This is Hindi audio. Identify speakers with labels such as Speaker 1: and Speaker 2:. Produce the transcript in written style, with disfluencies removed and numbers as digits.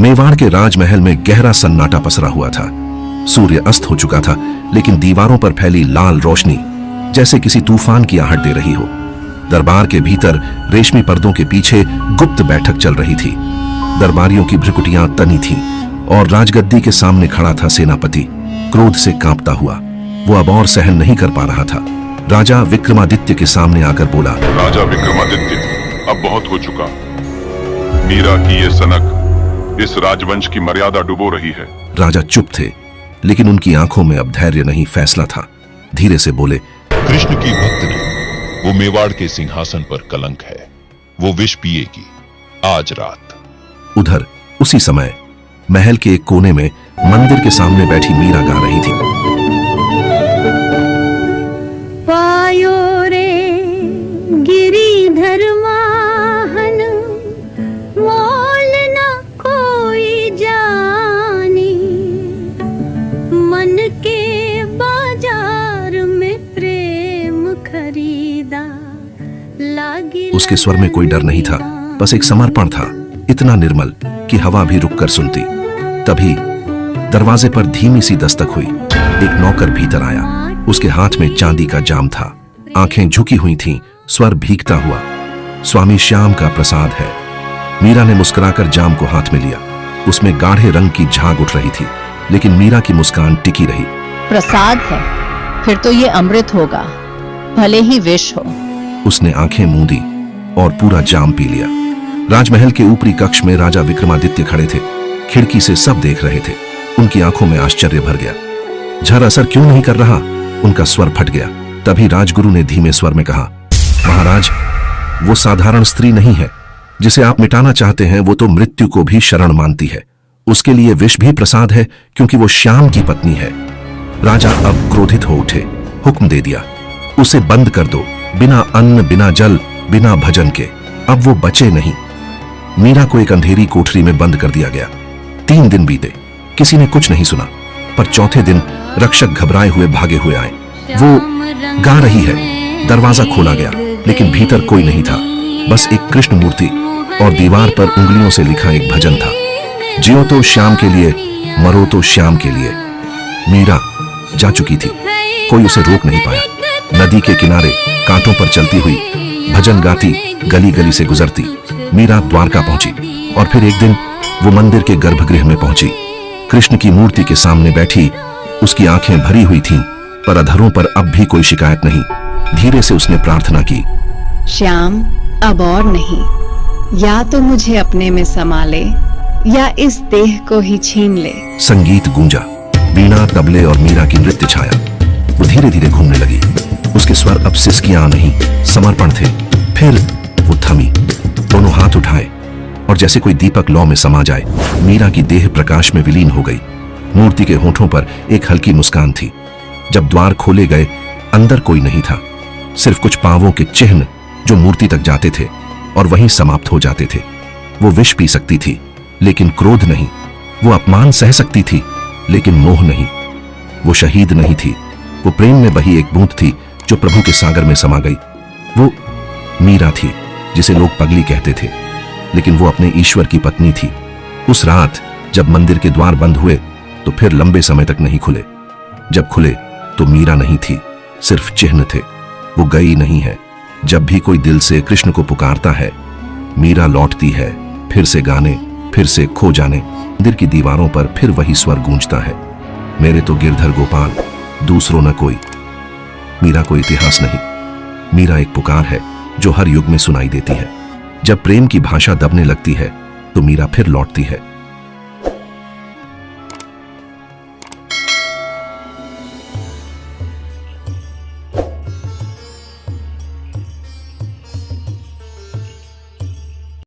Speaker 1: मेवाड़ के राजमहल में गहरा सन्नाटा पसरा हुआ था। सूर्य अस्त हो चुका था, लेकिन दीवारों पर फैली लाल रोशनी जैसे किसी तूफान की आहट दे रही हो। दरबार के भीतर रेशमी पर्दों के पीछे गुप्त बैठक चल रही थी। दरबारियों की भ्रुकुटियां तनी थीं और राजगद्दी के सामने खड़ा था सेनापति, क्रोध से कांपता हुआ। वो अब और सहन नहीं कर पा रहा था। राजा विक्रमादित्य के सामने आकर बोला,
Speaker 2: राजा विक्रमादित्य, अब बहुत हो चुका। मीरा की ये सनक इस राजवंश की मर्यादा डुबो रही है।
Speaker 1: राजा चुप थे, लेकिन उनकी आंखों में अब धैर्य नहीं, फैसला था। धीरे से बोले,
Speaker 3: कृष्ण की भक्त ने वो मेवाड़ के सिंहासन पर कलंक है। वो विष पिएगी आज रात।
Speaker 1: उधर उसी समय महल के एक कोने में मंदिर के सामने बैठी मीरा गा रही थी।
Speaker 4: पायो रे गिरिधर वाहन, मोल न कोई जानी, मन के बाजार में प्रेम खरीदा लागी।
Speaker 1: उसके स्वर में कोई डर नहीं था, बस एक समर्पण था, इतना निर्मल कि हवा भी रुककर सुनती। तभी दरवाजे पर धीमी सी दस्तक हुई। एक नौकर भीतर आया। उसके हाथ में चांदी का जाम था, आंखें झुकी हुई थीं, स्वर भीगता हुआ, स्वामी श्याम का प्रसाद है। मीरा ने मुस्कुराकर जाम को हाथ में लिया। उसमें गाढ़े रंग की झाग उठ रही थी, लेकिन मीरा की मुस्कान टिकी रही।
Speaker 5: प्रसाद है, फिर तो ये अमृत होगा, भले ही विष हो।
Speaker 1: उसने आंखें मूंदी और पूरा जाम पी लिया। राजमहल के ऊपरी कक्ष में राजा विक्रमादित्य खड़े थे। खिड़की से सब देख रहे थे। उनकी आंखों में आश्चर्य भर गया। झर असर क्यों नहीं कर रहा? उनका स्वर फट गया। तभी राजगुरु ने धीमे स्वर में कहा, महाराज, वो साधारण स्त्री नहीं है जिसे आप मिटाना चाहते हैं। वो तो मृत्यु को भी शरण मानती है। उसके लिए विष भी प्रसाद है, क्योंकि वो श्याम की पत्नी है। राजा अब क्रोधित हो उठे, हुक्म दे दिया, उसे बंद कर दो, बिना अन्न, बिना जल, बिना भजन के। अब वो बचे नहीं। मीरा को एक अंधेरी कोठरी में बंद कर दिया गया। 3 दिन बीते, किसी ने कुछ नहीं सुना। पर चौथे दिन रक्षक घबराए हुए भागे हुए आए। वो गा रही है। दरवाजा खोला गया, लेकिन भीतर कोई नहीं था, बस एक कृष्ण मूर्ति और दीवार पर उंगलियों से लिखा एक भजन था, जियो तो श्याम के लिए, मरो तो श्याम के लिए। मीरा जा चुकी थी, कोई उसे रोक नहीं पाया। नदी के किनारे कांटों पर चलती हुई, भजन गाती, गली गली से गुजरती, मीरा द्वारका पहुंची। और फिर एक दिन वो मंदिर के गर्भगृह में पहुंची। कृष्ण की मूर्ति के सामने बैठी, उसकी आंखें भरी हुई थीं, पर अधरों पर अब भी कोई शिकायत नहीं। धीरे से उसने प्रार्थना की,
Speaker 5: श्याम, अब और नहीं, या तो मुझे अपने में समा ले, या इस देह को ही छीन ले।
Speaker 1: संगीत गूंजा, वीणा, तबले और मीरा की नृत्य छाया। वो धीरे धीरे घूमने लगी। उसके स्वर अब सिसकियां नहीं, समर्पण थे। फिर वो थमी, दोनों हाथ उठाए और जैसे कोई दीपक लौ में समा जाए, मीरा की देह प्रकाश में विलीन हो गई। मूर्ति के होठों पर एक हल्की मुस्कान थी। जब द्वार खोले गए, अंदर कोई नहीं था, सिर्फ कुछ पांवों के चिन्ह जो मूर्ति तक जाते थे और वहीं समाप्त हो जाते थे। वो विष पी सकती थी, लेकिन क्रोध नहीं। वो अपमान सह सकती थी, लेकिन मोह नहीं। वो शहीद नहीं थी, वो प्रेम में बही एक बूंद थी जो प्रभु के सागर में समा गई। वो मीरा थी, जिसे लोग पगली कहते थे, लेकिन वो अपने ईश्वर की पत्नी थी। उस रात जब मंदिर के द्वार बंद हुए, तो फिर लंबे समय तक नहीं खुले। जब खुले तो मीरा नहीं थी, सिर्फ चिन्ह थे। वो गई नहीं है। जब भी कोई दिल से कृष्ण को पुकारता है, मीरा लौटती है, फिर से गाने, फिर से खो जाने। मंदिर की दीवारों पर फिर वही स्वर गूंजता है, मेरे तो गिरधर गोपाल, दूसरों न कोई। मीरा कोई इतिहास नहीं, मीरा एक पुकार है जो हर युग में सुनाई देती है। जब प्रेम की भाषा दबने लगती है, तो मीरा फिर लौटती है।